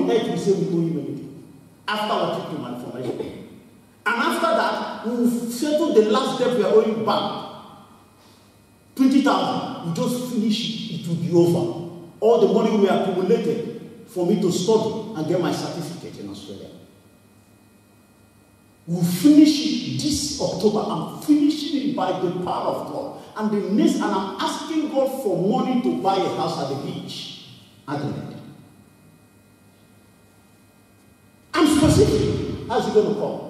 on earth will say we owe him anything. After our trip to malformation. And after that, we will settle the last debt we are owing back. 20,000. We just finish it. It will be over. All the money we accumulated for me to study and get my certificate in Australia. We'll finish it this October. I'm finishing it by the power of God. And I'm asking God for money to buy a house at the beach. Adelaide. I'm specific. How's it going to come?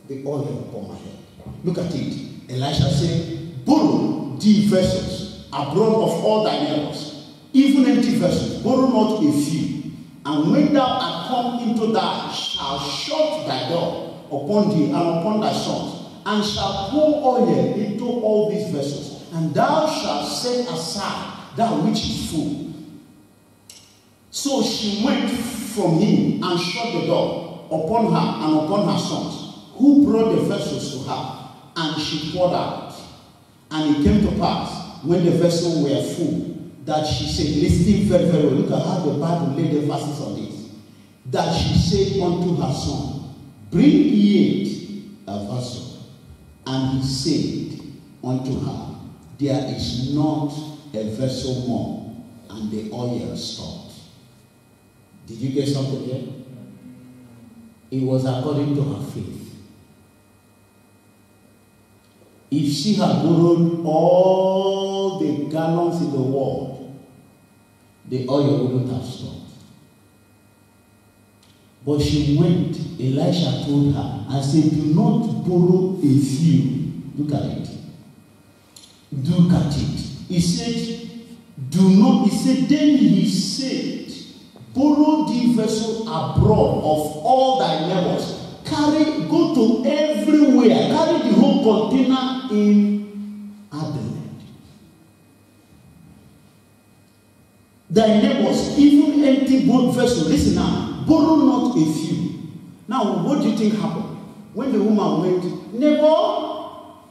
The oil upon my head. Look at it. Elisha said, borrow thee vessels abroad of all thy neighbors, even empty vessels, borrow not a few. And when thou art come into thou shalt shut thy door upon thee and upon thy sons, and shalt pour oil into all these vessels, and thou shalt set aside that which is full. So she went from him and shut the door upon her and upon her sons, who brought the vessels to her, and she poured out. And it came to pass, when the vessels were full, that she said, listen very, very well, look at how the Bible laid the emphasis on this, that she said unto her son, bring ye a vessel. And he said unto her, there is not a vessel more, and the oil stopped. Did you get something here? It was according to her faith. If she had borrowed all the gallons in the world, the oil wouldn't have stopped. But she went, Elisha told her, and said, do not borrow a few. Look at it. Look at it. He said, do not, he said, then he said, borrow the vessel abroad of all thy neighbors. Carry, go to everywhere. Carry the whole container in Adelaide. Thy neighbors, even empty boat vessel. Listen now, borrow not a few. Now, what do you think happened? When the woman went, neighbor,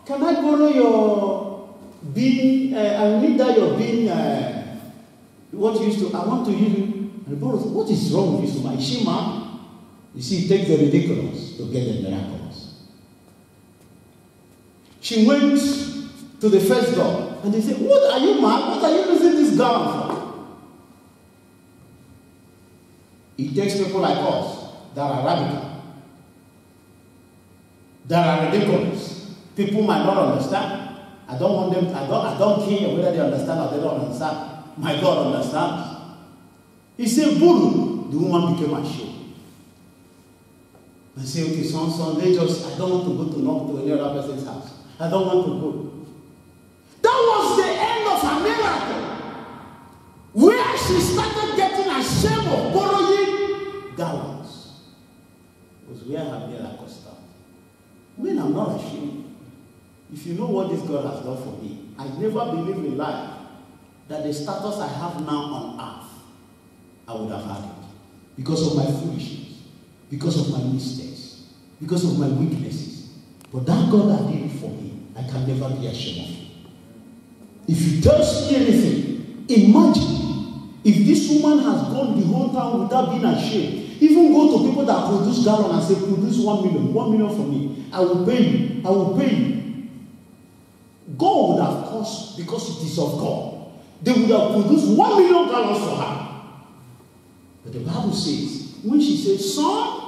can I borrow your bean? I need that your bean. What you used to, I want to use it. And the borrower said, what is wrong with this woman? Is she mad? You see, it takes the ridiculous to get the miraculous. She went to the first door and they said, what are you mad? What are you using this gown for? It takes people like us that are radical, that are ridiculous. People might not understand. I don't want them, I don't care whether they understand or they don't understand. My God understands. He said, Buru. The woman became ashamed. And say, okay, son, I don't want to go to knock to any other person's house. I don't want to go. That was the end of her miracle. Where she started getting ashamed of borrowing gallons. Was where her miracle started. Men, I'm not ashamed. If you know what this God has done for me, I never believed in life that the status I have now on earth, I would have had it. Because of my foolishness, because of my mistakes, because of my weaknesses. But that God that did it for me, I can never be ashamed of it. If you tells me anything, imagine if this woman has gone the whole time without being ashamed. Even go to people that produce gallon and say, produce 1 million for me. I will pay you. I will pay you. God would have caused, because it is of God, they would have produced 1 million gallons for her. But the Bible says, when she said, son,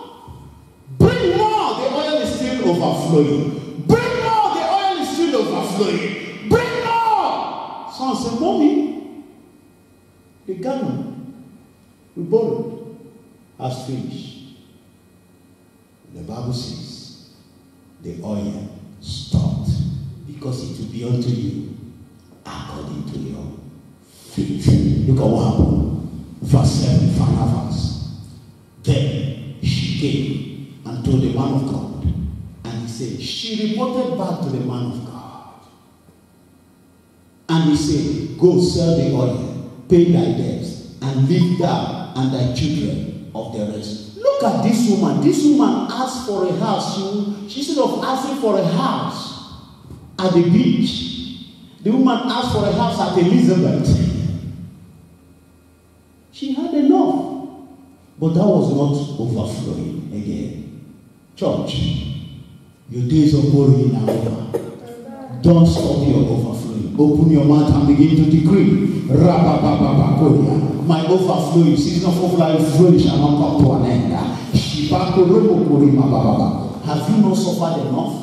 bring more, the oil is still overflowing. Bring more, the oil is still overflowing. Bring more. Son said, mommy, the gallon we borrowed has finished. The Bible says, the oil stopped, because it will be unto you according to your faith. Look at what happened. Verse 7, final verse. Then she came and told the man of God. And he said, she reported back to the man of God. And he said, go sell the oil, pay thy debts, and leave thou and thy children of the rest. Look at this woman. This woman asked for a house. She instead of asking for a house at the beach, the woman asked for a house at Elizabeth. She had enough. But that was not overflowing again. Church, your days of borrowing are over. Don't stop your overflowing. Open your mouth and begin to decree. My overflowing, season of overflowing shall not come to an end. Have you not suffered enough?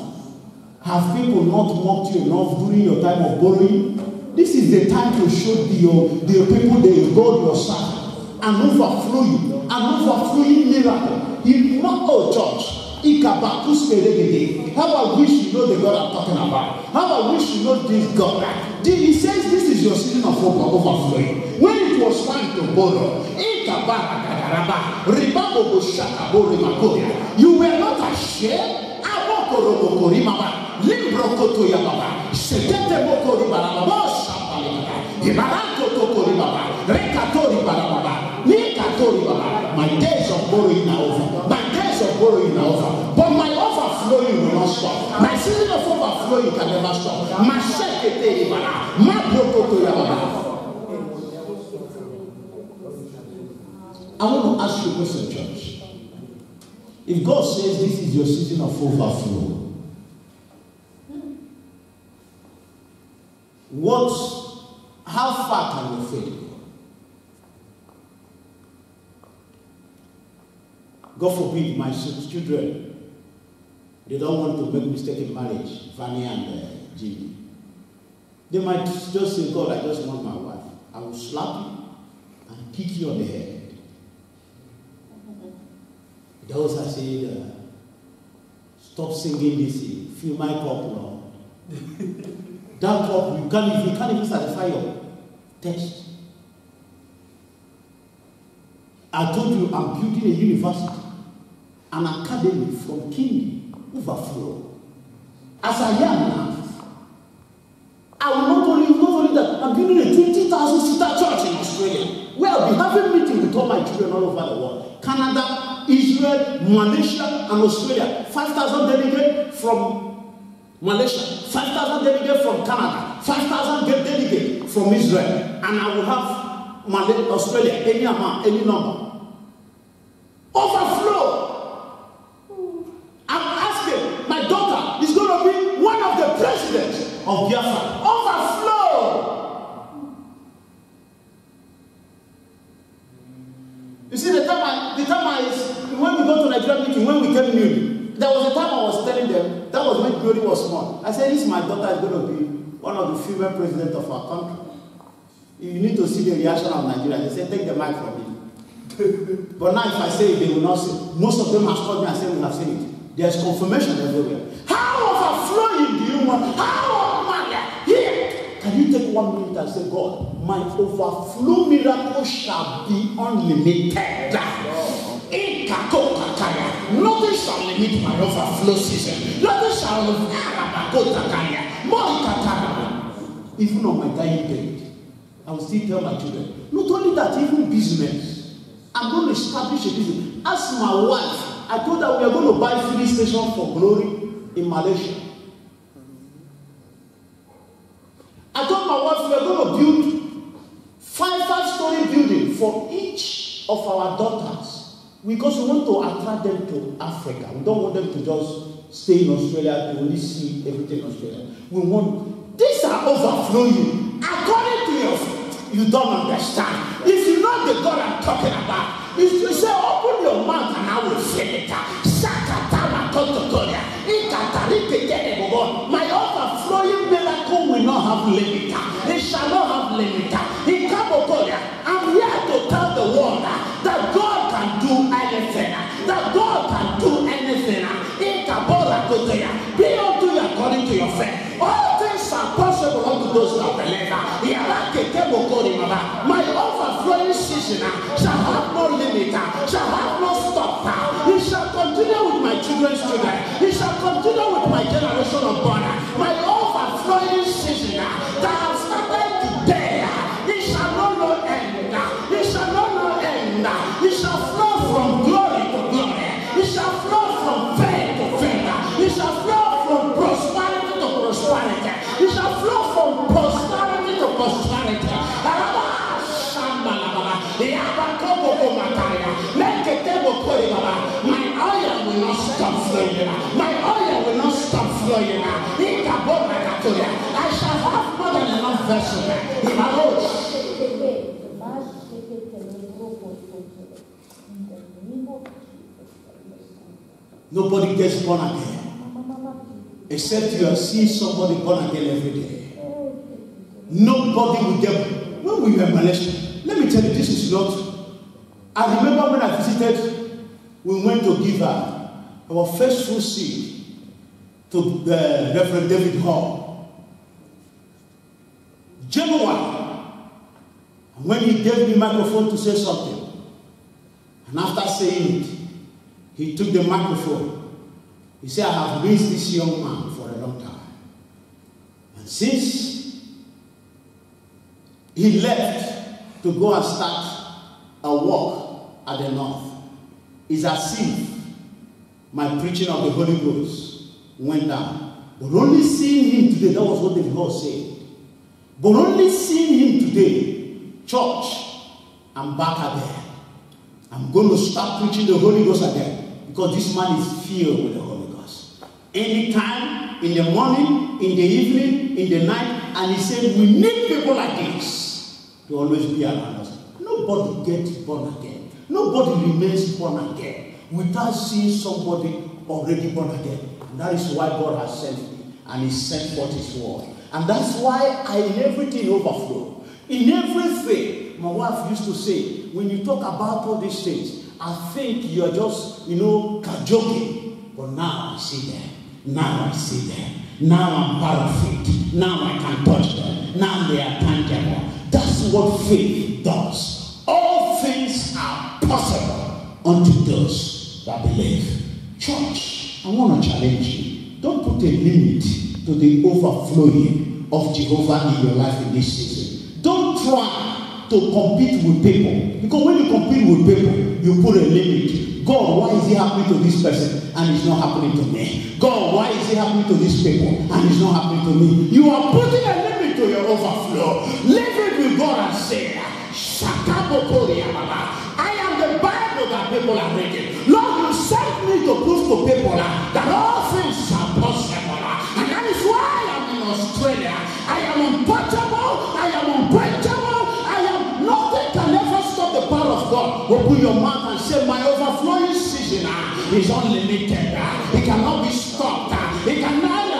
Have people not mocked you enough during your time of borrowing? This is the time to show the people the God your son and overflowing miracle. He not church. How I wish you know the God I'm talking about. How I wish you know this God. He says this is your season of overflowing. When it was time to borrow, you were not ashamed. My days of borrowing are over. My days of borrowing are over. But my overflowing will not stop. My season of overflowing can never stop. I want to ask you a question, church. If God says this is your season of overflow, how far can your faith go? God forbid my children, they don't want to make mistake in marriage, Fanny and Jimmy. They might just say, God, I just want my wife. I will slap you and kick you on the head. Those are saying, stop singing this, fill my cup, Lord. That cup, you can't even satisfy your taste. I told you I'm building a university, an academy from King overflow. As I am now, I will not only that, I'm building a 20,000 seater church in Australia, where I'll be having meetings with all my children all over the world. Canada, Israel, Malaysia, and Australia. 5,000 delegates from Malaysia, 5,000 delegates from Canada, 5,000 delegates from Israel, and I will have Australia, any amount, any number. Overflow. I'm asking, my daughter is going to be one of the presidents of Biafra. Overflow. You see, the time when we go to Nigeria meeting, when we came new, there was a time I was telling them, that was when Glory was small. I said, this my daughter is going to be one of the female presidents of our country. You need to see the reaction of Nigeria. They said, take the mic from me. But now if I say it, they will not say. Most of them have called me and said, we have seen it. There's confirmation everywhere. How overflowing do you want? How here? Can you take 1 minute and say, God, my overflow miracle shall be unlimited. Nothing shall limit my overflow season. Nothing shall even on my dying bed, I will still tell my children. Not only that, even business. I'm going to establish a business. Ask my wife. I told her we are going to buy filling station for Glory in Malaysia. I told my wife we are going to build 5-story building for each of our daughters. Because we want to attract them to Africa. We don't want them to just stay in Australia to only see everything in Australia. We want, these are overflowing. According to your, you don't understand. If you know the God I'm talking about, if you say, open your mouth and I will fill it. My overflowing miracle will not have limit. It shall not have limit. I'm here to tell the world that God can do anything. That God can do anything. Be unto you according to your faith. All things are possible unto those that believe. My overflowing season shall have no limit, shall have no stop. It shall continue with my children's children. It shall continue with my generation of born. My overflowing season that has started today, it shall not no end. It shall not no end. It shall flow from glory to glory. It shall flow from faith to faith. It shall flow from prosperity to prosperity. It shall flow from prosperity to prosperity. Make Nobody gets born again. Except you are seeing somebody born again every day. Nobody will get. When we were in Malaysia, let me tell you, this is not. I remember when I visited, we went to give our first fruit seed to the Reverend David Hall. January. And when he gave me microphone to say something, and after saying it, he took the microphone. He said, I have raised this young man for a long time. And since he left to go and start a work at the north, it's as if my preaching of the Holy Ghost went down. But only seeing him today, that was what the Lord said. But only seeing him today, church, I'm back again. I'm going to start preaching the Holy Ghost again. Because this man is filled with the Holy Ghost. Anytime, in the morning, in the evening, in the night, and he said, we need people like this to always be around us. Nobody gets born again. Nobody remains born again without seeing somebody already born again. And that is why God has sent me, and he sent forth his word. And that's why I in everything overflow. In everything, my wife used to say, when you talk about all these things, I think you're just, joking. But now I see them. Now I see them. Now I'm part of it. Now I can touch them. Now they are tangible. That's what faith does. All things are possible unto those that believe. Church, I want to challenge you. Don't put a limit to the overflowing of Jehovah in your life in this season. Don't try to compete with people. Because when you compete with people, you put a limit. God, why is it happening to this person and it's not happening to me? God, why is it happening to these people and it's not happening to me? You are putting a limit to your overflow. Leave it with God and say, I am the Bible that people are reading. Lord, you sent me to prove to people that all things are possible. And that is why I'm in Australia. I am untouchable. I am unbreakable. Nothing can ever stop the power of God. Open your mouth and say, my overflowing season is unlimited. It cannot be stopped. It cannot.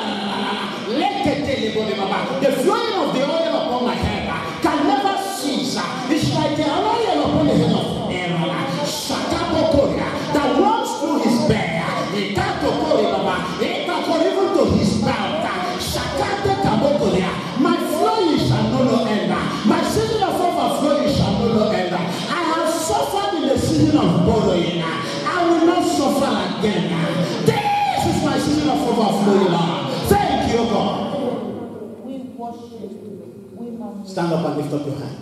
The flowing of the oil upon my head can never cease. It's like the oil upon the head of Aaron. That runs through his bear. Even to his mouth. My flowing shall no end. My season of overflowing shall no end. I have suffered in the season of borrowing. I will not suffer again. This is my season of overflowing. Thank you, God. Stand up and lift up your hand.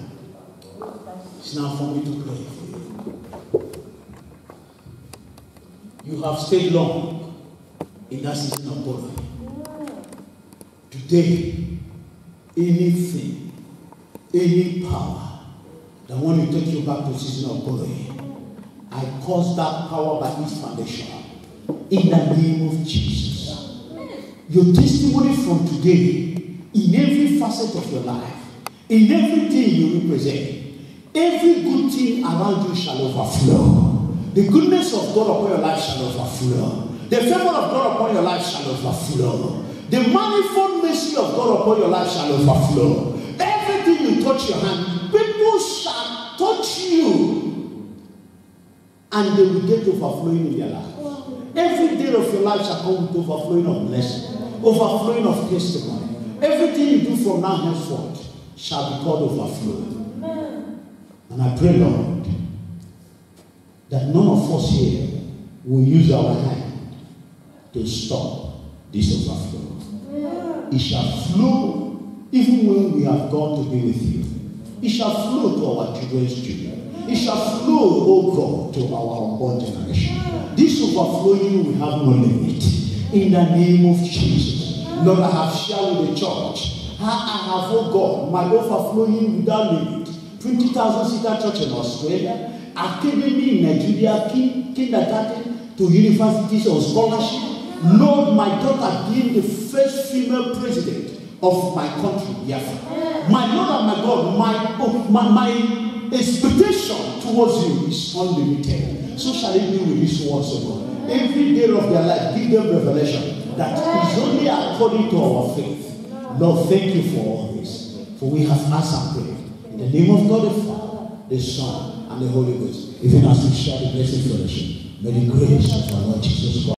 It's now for me to pray for you. You have stayed long in that season of borrowing. Today, anything, any power that want to take you back to the season of borrowing, I cause that power by its foundation. In the name of Jesus. Your testimony from today, in every facet of your life, in everything you represent, every good thing around you shall overflow. The goodness of God upon your life shall overflow. The favor of God upon your life shall overflow. The manifold mercy of God upon your life shall overflow. Everything you touch your hand, people shall touch you, and they will get overflowing in their life. Every day of your life shall come with overflowing of blessing, overflowing of testimony. Everything you do from now henceforth shall be called overflow. And I pray, Lord, that none of us here will use our hand to stop this overflow. It shall flow even when we have gone to be with you. It shall flow to our children's children. It shall flow, oh God, to our unborn generation. This overflowing will have no limit. In the name of Jesus. Lord, I have shared with the church. I have, oh God, my overflowing without limit. 20,000 seater church in Australia, academy in Nigeria, kindergarten to universities on scholarship. Lord, my daughter being the first female president of my country, Biafra. My Lord and my God, expectation towards you is unlimited. So shall it be with these ones, O God. Every day of their life, give them revelation that is only according to our faith. Lord, thank you for all this. For we have asked and prayed. In the name of God the Father, the Son, and the Holy Ghost. Even as we share the blessed fellowship, may the grace of our Lord Jesus Christ.